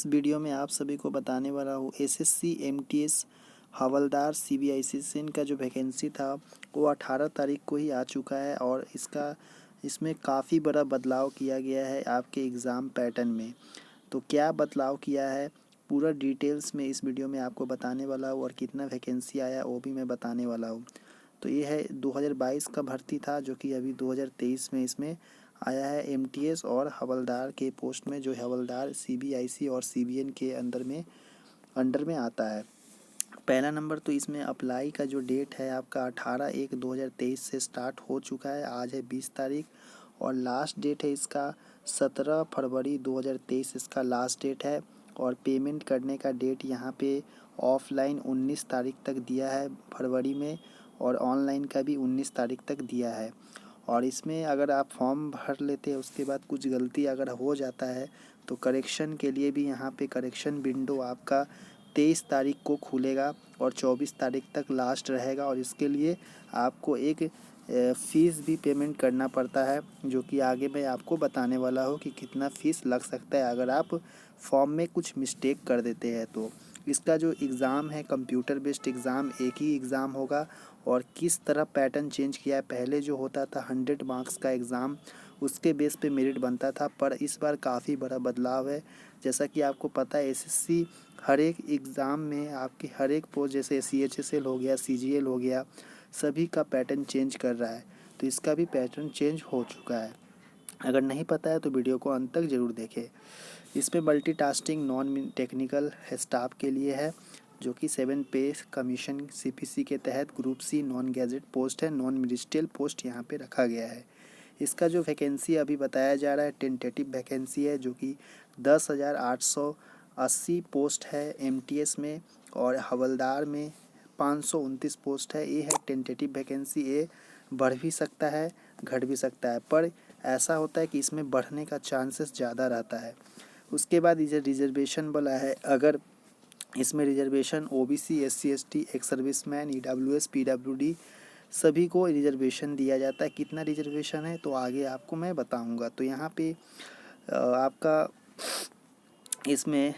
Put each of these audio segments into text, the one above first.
इस वीडियो में आप सभी को बताने वाला हूँ एसएससी एमटीएस हवलदार सीबीआईसी का जो वैकेंसी था वो 18 तारीख को ही आ चुका है और इसमें काफ़ी बड़ा बदलाव किया गया है आपके एग्ज़ाम पैटर्न में। तो क्या बदलाव किया है पूरा डिटेल्स में इस वीडियो में आपको बताने वाला हूँ और कितना वैकेंसी आया वो भी मैं बताने वाला हूँ। तो ये है 2022 का भर्ती था जो कि अभी 2023 में इसमें आया है एमटीएस और हवलदार के पोस्ट में, जो हवलदार सीबीआईसी और सीबीएन के अंडर में आता है। पहला नंबर तो इसमें अप्लाई का जो डेट है आपका 18/1/2023 से स्टार्ट हो चुका है। आज है 20 तारीख और लास्ट डेट है इसका 17 फरवरी 2023 इसका लास्ट डेट है। और पेमेंट करने का डेट यहाँ पे ऑफलाइन 19 तारीख तक दिया है फरवरी में और ऑनलाइन का भी 19 तारीख तक दिया है। और इसमें अगर आप फॉर्म भर लेते हैं उसके बाद कुछ गलती अगर हो जाता है तो करेक्शन के लिए भी यहाँ पे करेक्शन विंडो आपका 23 तारीख को खुलेगा और 24 तारीख तक लास्ट रहेगा। और इसके लिए आपको एक फ़ीस भी पेमेंट करना पड़ता है जो कि आगे मैं आपको बताने वाला हूँ कि कितना फ़ीस लग सकता है अगर आप फॉर्म में कुछ मिस्टेक कर देते हैं। तो इसका जो एग्ज़ाम है कंप्यूटर बेस्ड एग्ज़ाम एक ही एग्ज़ाम होगा। और किस तरह पैटर्न चेंज किया है, पहले जो होता था 100 मार्क्स का एग्ज़ाम उसके बेस पे मेरिट बनता था, पर इस बार काफ़ी बड़ा बदलाव है। जैसा कि आपको पता है एसएससी हर एक एग्ज़ाम में आपकी हर एक पोस्ट जैसे सीएचएसएल हो गया, सीजीएल हो गया, सभी का पैटर्न चेंज कर रहा है। तो इसका भी पैटर्न चेंज हो चुका है। अगर नहीं पता है तो वीडियो को अंत तक ज़रूर देखें। इसमें मल्टीटास्किंग नॉन टेक्निकल स्टाफ के लिए है जो कि 7 पे कमीशन सीपीसी के तहत group C non gazetted post है, नॉन मिनिस्ट्रियल पोस्ट यहाँ पे रखा गया है। इसका जो वैकेंसी अभी बताया जा रहा है टेंटेटिव वैकेंसी है जो कि 10,880 पोस्ट है एमटीएस में और हवलदार में 529 पोस्ट है। ये है टेंटेटिव वैकेंसी। ये बढ़ भी सकता है घट भी सकता है, पर ऐसा होता है कि इसमें बढ़ने का चांसेस ज़्यादा रहता है। उसके बाद ये रिजर्वेशन वाला है, अगर इसमें reservation OBC SC ST ex serviceman EWS PWD सभी को रिजर्वेशन दिया जाता है। कितना रिजर्वेशन है तो आगे आपको मैं बताऊंगा। तो यहाँ पे आपका इसमें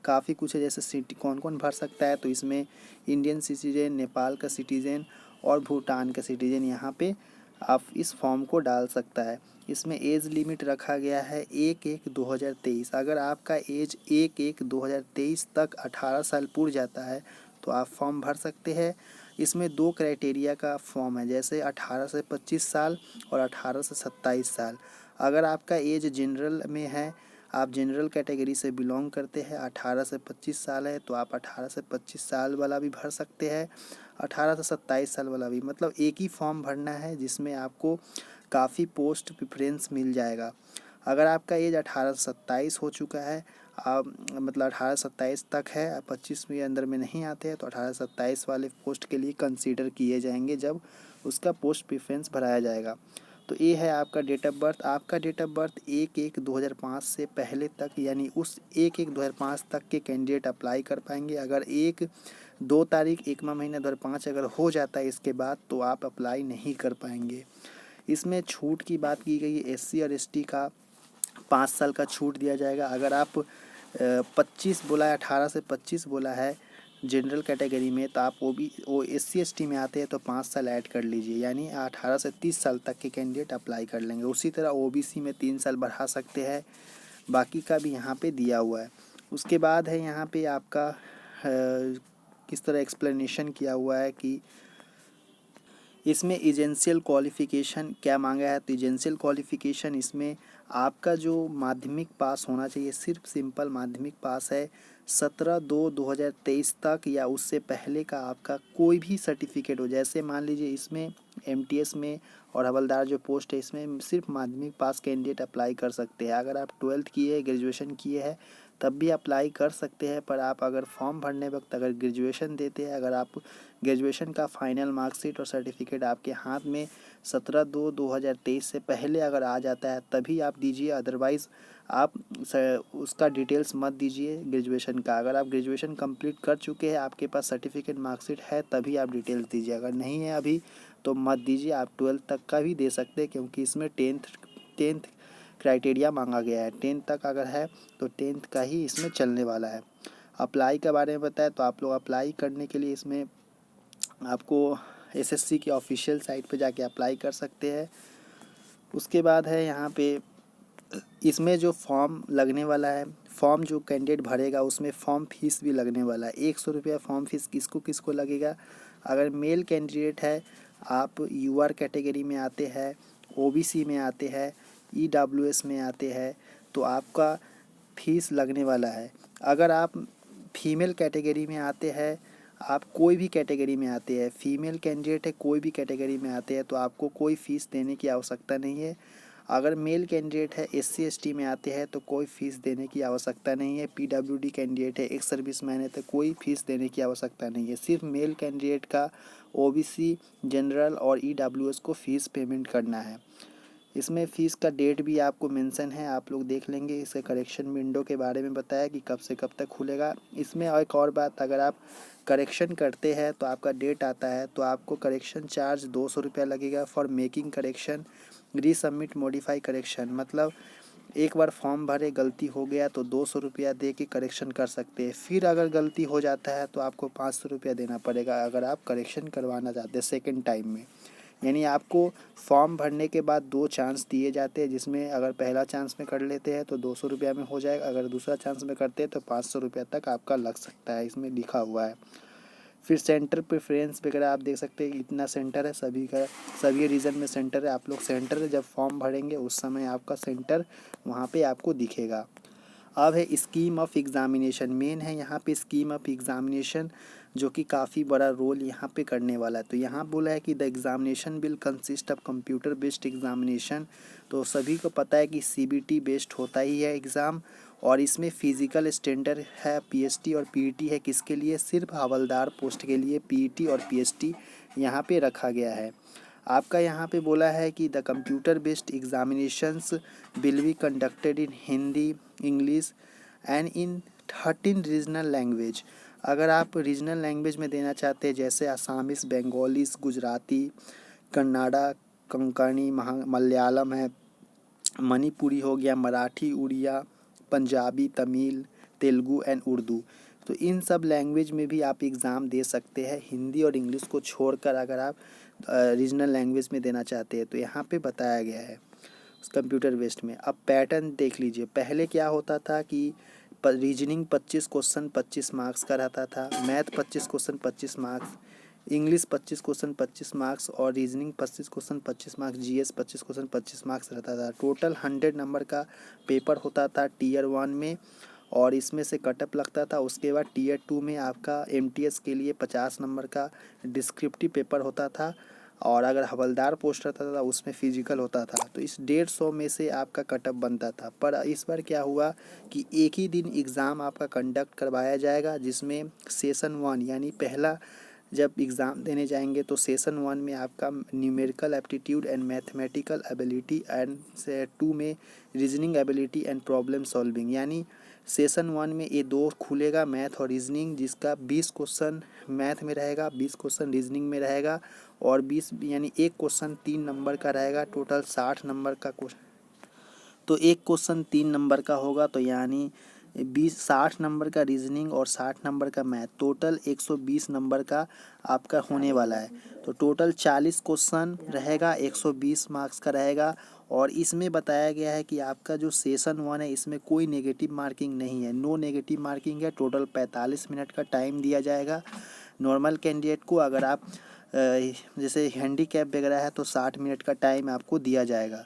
काफ़ी कुछ है, जैसे सिटी कौन कौन भर सकता है। तो इसमें इंडियन सिटीजन, नेपाल का सिटीजन और भूटान का सिटीजन यहाँ पे आप इस फॉर्म को डाल सकता है। इसमें एज लिमिट रखा गया है 1/1/2023। अगर आपका एज 1/1/2023 तक 18 साल पूर जाता है तो आप फॉर्म भर सकते हैं। इसमें 2 क्राइटेरिया का फॉर्म है, जैसे 18 से 25 साल और 18 से 27 साल। अगर आपका एज जनरल में है, आप जनरल कैटेगरी से बिलोंग करते हैं, 18 से 25 साल है तो आप 18 से 25 साल वाला भी भर सकते हैं, 18 से 27 साल वाला भी। मतलब एक ही फॉर्म भरना है जिसमें आपको काफ़ी पोस्ट प्रेफरेंस मिल जाएगा। अगर आपका एज 18 से 27 हो चुका है, आप मतलब 18 से 27 तक है, 25 के अंदर में नहीं आते हैं तो 18 से 27 वाले पोस्ट के लिए कंसीडर किए जाएंगे जब उसका पोस्ट प्रेफरेंस भराया जाएगा। तो ये है आपका डेट ऑफ बर्थ। आपका डेट ऑफ बर्थ 1/1/2005 से पहले तक यानी उस 1/1/2005 तक के कैंडिडेट अप्लाई कर पाएंगे। अगर 1-2 तारीख 1वां महीना 2005 अगर हो जाता है इसके बाद तो आप अप्लाई नहीं कर पाएंगे। इसमें छूट की बात की गई है, एससी और एसटी का 5 साल का छूट दिया जाएगा। अगर आप 25 बोला है, 18 से 25 बोला है जनरल कैटेगरी में, तो आप वो एससी एसटी में आते हैं तो 5 साल ऐड कर लीजिए, यानी 18 से 30 साल तक के कैंडिडेट अप्लाई कर लेंगे। उसी तरह ओबीसी में 3 साल बढ़ा सकते हैं, बाकी का भी यहाँ पे दिया हुआ है। उसके बाद है यहाँ पे आपका किस तरह एक्सप्लेनेशन किया हुआ है कि इसमें एजेंशियल क्वालिफ़िकेशन क्या मांगा है। तो एजेंशियल क्वालिफ़िकेशन इसमें आपका जो माध्यमिक पास होना चाहिए, सिर्फ सिंपल माध्यमिक पास है। 17/2/2023 तक या उससे पहले का आपका कोई भी सर्टिफिकेट हो, जैसे मान लीजिए इसमें एमटीएस में और हवलदार जो पोस्ट है इसमें सिर्फ माध्यमिक पास कैंडिडेट अप्लाई कर सकते हैं। अगर आप 12th किए ग्रेजुएशन किए हैं तब भी अप्लाई कर सकते हैं, पर आप अगर फॉर्म भरने वक्त अगर ग्रेजुएशन देते हैं, अगर आप ग्रेजुएशन का फाइनल मार्कशीट और सर्टिफिकेट आपके हाथ में 17/2/2023 से पहले अगर आ जाता है तभी आप दीजिए, अदरवाइज़ आप उसका डिटेल्स मत दीजिए ग्रेजुएशन का। अगर आप ग्रेजुएशन कंप्लीट कर चुके हैं, आपके पास सर्टिफिकेट मार्कशीट है, तभी आप डिटेल्स दीजिए। अगर नहीं है अभी तो मत दीजिए। आप 12th तक का भी दे सकते हैं क्योंकि इसमें टेंथ क्राइटेरिया मांगा गया है। 10th तक अगर है तो 10th का ही इसमें चलने वाला है। अप्लाई के बारे में बताया तो आप लोग अप्लाई करने के लिए इसमें आपको एसएससी की ऑफिशियल साइट पे जाके अप्लाई कर सकते हैं। उसके बाद है यहाँ पे इसमें जो फॉर्म लगने वाला है, फॉर्म जो कैंडिडेट भरेगा उसमें फॉर्म फीस भी लगने वाला है। 100 रुपया फॉर्म फीस किसको किसको लगेगा? अगर मेल कैंडिडेट है, आप यूआर कैटेगरी में आते हैं, ओबीसी में आते हैं, ईडब्ल्यूएस में आते हैं तो आपका फीस लगने वाला है। अगर आप फीमेल कैटेगरी में आते हैं, आप कोई भी कैटेगरी में आते हैं, फीमेल कैंडिडेट है कोई भी कैटेगरी में आते हैं तो आपको कोई फ़ीस देने की आवश्यकता नहीं है। अगर मेल कैंडिडेट है, एससी एसटी में आते हैं तो कोई फ़ीस देने की आवश्यकता नहीं है। पीडब्ल्यूडी कैंडिडेट है, एक्स सर्विसमैन है तो कोई फ़ीस देने की आवश्यकता नहीं है। सिर्फ मेल कैंडिडेट का ओबीसी, जनरल और ईडब्ल्यूएस को फ़ीस पेमेंट करना है। इसमें फ़ीस का डेट भी आपको मेंशन है, आप लोग देख लेंगे। इसके करेक्शन विंडो के बारे में बताया कि कब से कब तक खुलेगा। इसमें एक और बात, अगर आप करेक्शन करते हैं तो आपका डेट आता है तो आपको करेक्शन चार्ज 200 रुपया लगेगा for making correction, resubmit modify correction. मतलब एक बार फॉर्म भरे, गलती हो गया तो 200 रुपया दे के करेक्शन कर सकते हैं। फिर अगर गलती हो जाता है तो आपको 500 रुपया देना पड़ेगा अगर आप करेक्शन करवाना चाहते हैं सेकेंड टाइम में। यानी आपको फॉर्म भरने के बाद 2 चांस दिए जाते हैं, जिसमें अगर पहला चांस में कर लेते हैं तो 200 रुपया में हो जाएगा, अगर दूसरा चांस में करते हैं तो 500 रुपया तक आपका लग सकता है, इसमें लिखा हुआ है। फिर सेंटर प्रेफरेंस वगैरह आप देख सकते हैं, इतना सेंटर है सभी का, सभी रीजन में सेंटर है। आप लोग सेंटर जब फॉर्म भरेंगे उस समय आपका सेंटर वहाँ पे आपको दिखेगा। अब है स्कीम ऑफ एग्ज़ामिनेशन। मेन है यहाँ पे स्कीम ऑफ एग्ज़ामिनेशन, जो कि काफ़ी बड़ा रोल यहाँ पे करने वाला है। तो यहाँ बोला है कि the examination will consist of computer based examination. तो सभी को पता है कि सीबीटी बेस्ड होता ही है एग्ज़ाम, और इसमें फिज़िकल स्टैंडर्ड है, पीएसटी और पीईटी है। किसके लिए? सिर्फ हवलदार पोस्ट के लिए पीईटी और पीएसटी यहाँ पे रखा गया है। आपका यहाँ पे बोला है कि the computer based examinations will be conducted in Hindi, English and in 13 regional language. अगर आप रीजनल लैंग्वेज में देना चाहते हैं जैसे आसामीस, बंगालीस, गुजराती, कन्नाडा, कंकणी, मलयालम है, मणिपुरी हो गया, मराठी, उड़िया, पंजाबी, तमिल, तेलुगु एंड उर्दू, तो इन सब लैंग्वेज में भी आप एग्ज़ाम दे सकते हैं, हिंदी और इंग्लिश को छोड़कर। अगर आप रीजनल लैंग्वेज में देना चाहते हैं तो यहाँ पे बताया गया है कंप्यूटर बेस्ड में। अब पैटर्न देख लीजिए, पहले क्या होता था कि रीजनिंग 25 क्वेश्चन 25 मार्क्स का रहता था, math 25 question 25 marks, English 25 question 25 marks और reasoning 25 question 25 marks, GS 25 question 25 marks रहता था। टोटल 100 नंबर का पेपर होता था टीयर 1 में, और इसमें से कटअप लगता था। उसके बाद टीयर 2 में आपका एमटीएस के लिए 50 नंबर का डिस्क्रिप्टिव पेपर होता था, और अगर हवलदार पोस्ट रहता था उसमें फिजिकल होता था। तो इस 150 में से आपका कटअप बनता था। पर इस बार क्या हुआ कि एक ही दिन एग्ज़ाम आपका कंडक्ट करवाया जाएगा, जिसमें सेशन 1 यानी पहला जब एग्ज़ाम देने जाएंगे तो सेशन 1 में आपका numerical aptitude and mathematical ability, and 2 में reasoning ability and problem solving. यानी सेशन 1 में ये 2 खुलेगा, मैथ और रीजनिंग, जिसका 20 क्वेश्चन मैथ में रहेगा, 20 क्वेश्चन रीजनिंग में रहेगा, और 20 यानी एक क्वेश्चन 3 नंबर का रहेगा। टोटल 60 नंबर का क्वेश्चन, तो एक क्वेश्चन 3 नंबर का होगा, तो यानी 60 नंबर का रीजनिंग और 60 नंबर का मैथ, टोटल 120 नंबर का आपका होने वाला है। तो टोटल 40 क्वेश्चन रहेगा, 120 मार्क्स का रहेगा। और इसमें बताया गया है कि आपका जो सेशन 1 है इसमें कोई नेगेटिव मार्किंग नहीं है, नो नेगेटिव मार्किंग है। टोटल 45 मिनट का टाइम दिया जाएगा नॉर्मल कैंडिडेट को। अगर आप जैसे हैंडीकैप वगैरह है तो 60 मिनट का टाइम आपको दिया जाएगा।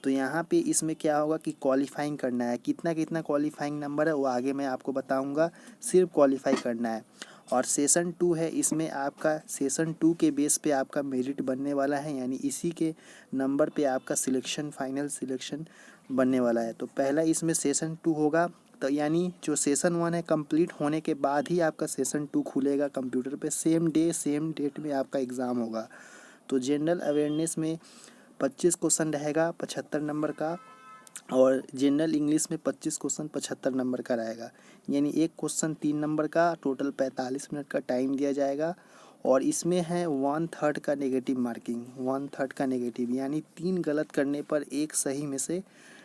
तो यहाँ पे इसमें क्या होगा कि क्वालिफाइंग करना है, कितना कितना क्वालिफाइंग नंबर है वो आगे मैं आपको बताऊँगा, सिर्फ क्वालिफाई करना है। और सेशन 2 है, इसमें आपका सेशन 2 के बेस पे आपका मेरिट बनने वाला है, यानी इसी के नंबर पे आपका सिलेक्शन, फाइनल सिलेक्शन बनने वाला है। तो पहला इसमें सेशन 2 होगा, तो यानी जो सेशन 1 है कंप्लीट होने के बाद ही आपका सेशन 2 खुलेगा कंप्यूटर पे, सेम डे सेम डेट में आपका एग्ज़ाम होगा। तो जनरल अवेयरनेस में 25 क्वेश्चन रहेगा 75 नंबर का, और जनरल इंग्लिश में 25 क्वेश्चन 75 नंबर का रहेगा, यानी एक क्वेश्चन 3 नंबर का। टोटल 45 मिनट का टाइम दिया जाएगा। और इसमें है 1/3 का नेगेटिव मार्किंग, 1/3 का नेगेटिव, यानी 3 गलत करने पर एक सही में से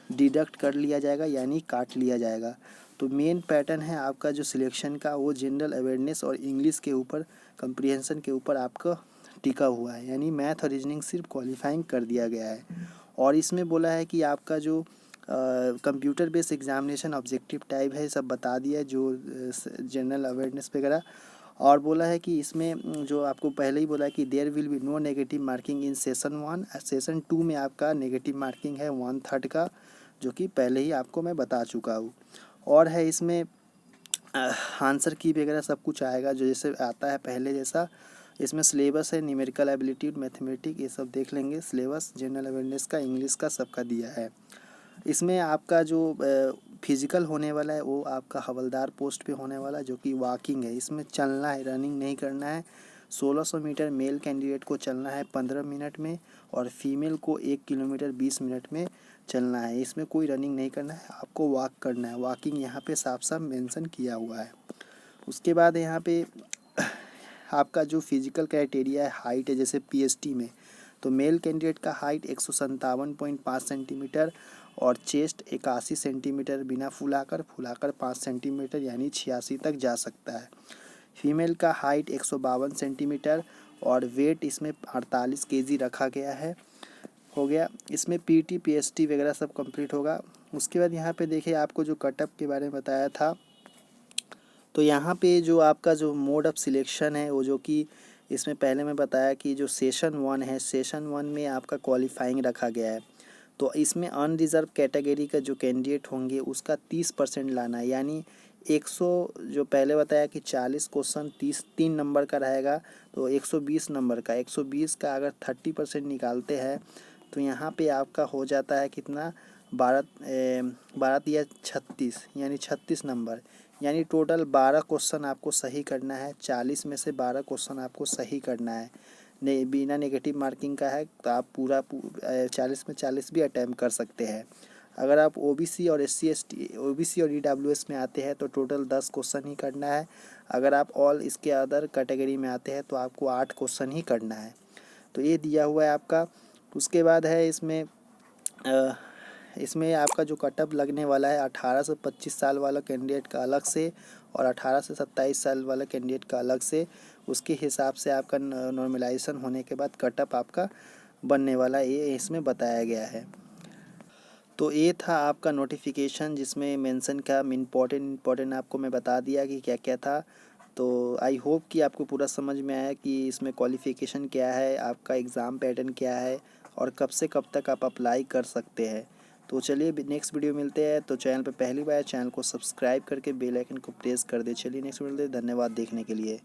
डिडक्ट कर लिया जाएगा यानी काट लिया जाएगा। तो मेन पैटर्न है आपका जो सिलेक्शन का वो जनरल अवेयरनेस और इंग्लिश के ऊपर कंप्रीहेंशन के ऊपर आपका टिका हुआ है, यानी मैथ और रीजनिंग सिर्फ क्वालिफाइंग कर दिया गया है। और इसमें बोला है कि आपका जो computer based examination objective type है सब बता दिया जो जनरल अवेयरनेस वगैरह। और बोला है कि इसमें जो आपको पहले ही बोला है कि there will be no negative marking in session 1, session 2 में आपका नेगेटिव मार्किंग है 1/3 का, जो कि पहले ही आपको मैं बता चुका हूँ। और है इसमें आंसर की वगैरह सब कुछ आएगा जो जैसे आता है पहले जैसा। इसमें सिलेबस है न्यूमेरिकल एबिलिटी, मैथमेटिक, ये सब देख लेंगे। सिलेबस जनरल अवेयरनेस का, इंग्लिश का सबका दिया है। इसमें आपका जो फिजिकल होने वाला है वो आपका हवलदार पोस्ट पे होने वाला है, जो कि वॉकिंग है। इसमें चलना है, रनिंग नहीं करना है। 1600 मीटर मेल कैंडिडेट को चलना है 15 मिनट में, और फीमेल को 1 किलोमीटर 20 मिनट में चलना है। इसमें कोई रनिंग नहीं करना है, आपको वॉक करना है। वॉकिंग यहाँ पे साफ साफ मेंशन किया हुआ है। उसके बाद यहाँ पे आपका जो फिजिकल क्राइटेरिया है, हाइट है, जैसे पीएसटी में तो मेल कैंडिडेट का हाइट 157.5 सेंटीमीटर और चेस्ट 81 सेंटीमीटर बिना फुलाकर 5 सेंटीमीटर यानी 86 तक जा सकता है। फीमेल का हाइट 152 सेंटीमीटर और वेट इसमें 48 केजी रखा गया है। हो गया। इसमें पीटी पीएसटी वगैरह सब कंप्लीट होगा। उसके बाद यहाँ पे देखिए आपको जो कटअप के बारे में बताया था, तो यहाँ पे जो आपका जो मोड ऑफ सिलेक्शन है वो जो कि इसमें पहले मैं बताया कि जो सेशन 1 है, सेशन 1 में आपका क्वालिफाइंग रखा गया है। तो इसमें अनरिजर्व कैटेगरी का जो कैंडिडेट होंगे उसका 30% लाना है, यानी 100 जो पहले बताया कि 40 क्वेश्चन 3 नंबर का रहेगा, तो 120 नंबर का, 120 का अगर 30% निकालते हैं तो यहाँ पे आपका हो जाता है कितना, 12 या 36 यानी 36 नंबर, यानी टोटल 12 क्वेश्चन आपको सही करना है। 40 में से 12 क्वेश्चन आपको सही करना है। बिना नेगेटिव मार्किंग का है तो आप पूरा 40 में 40 भी अटैम्प्ट कर सकते हैं। अगर आप ओबीसी और एससी एसटी, ओबीसी और ईडब्ल्यूएस में आते हैं तो टोटल 10 क्वेश्चन ही करना है। अगर आप ऑल इसके अदर कैटेगरी में आते हैं तो आपको 8 क्वेश्चन ही करना है। तो ये दिया हुआ है आपका। उसके बाद है इसमें आपका जो कटअप लगने वाला है 18 से 25 साल वाला कैंडिडेट का अलग से और 18 से 27 साल वाला कैंडिडेट का अलग से, उसके हिसाब से आपका नॉर्मलाइजेशन होने के बाद कटअप आपका बनने वाला, ये इसमें बताया गया है। तो ये था आपका नोटिफिकेशन जिसमें मेंशन का इम्पोर्टेंट आपको मैं बता दिया कि क्या क्या था। तो आई होप कि आपको पूरा समझ में आया कि इसमें क्वालिफ़िकेशन क्या है, आपका एग्ज़ाम पैटर्न क्या है और कब से कब तक आप अप्लाई कर सकते हैं। तो चलिए नेक्स्ट वीडियो मिलते हैं। तो चैनल पे पहली बार, चैनल को सब्सक्राइब करके बेल आइकन को प्रेस कर दे। चलिए नेक्स्ट वीडियो मिलते हैं। धन्यवाद देखने के लिए।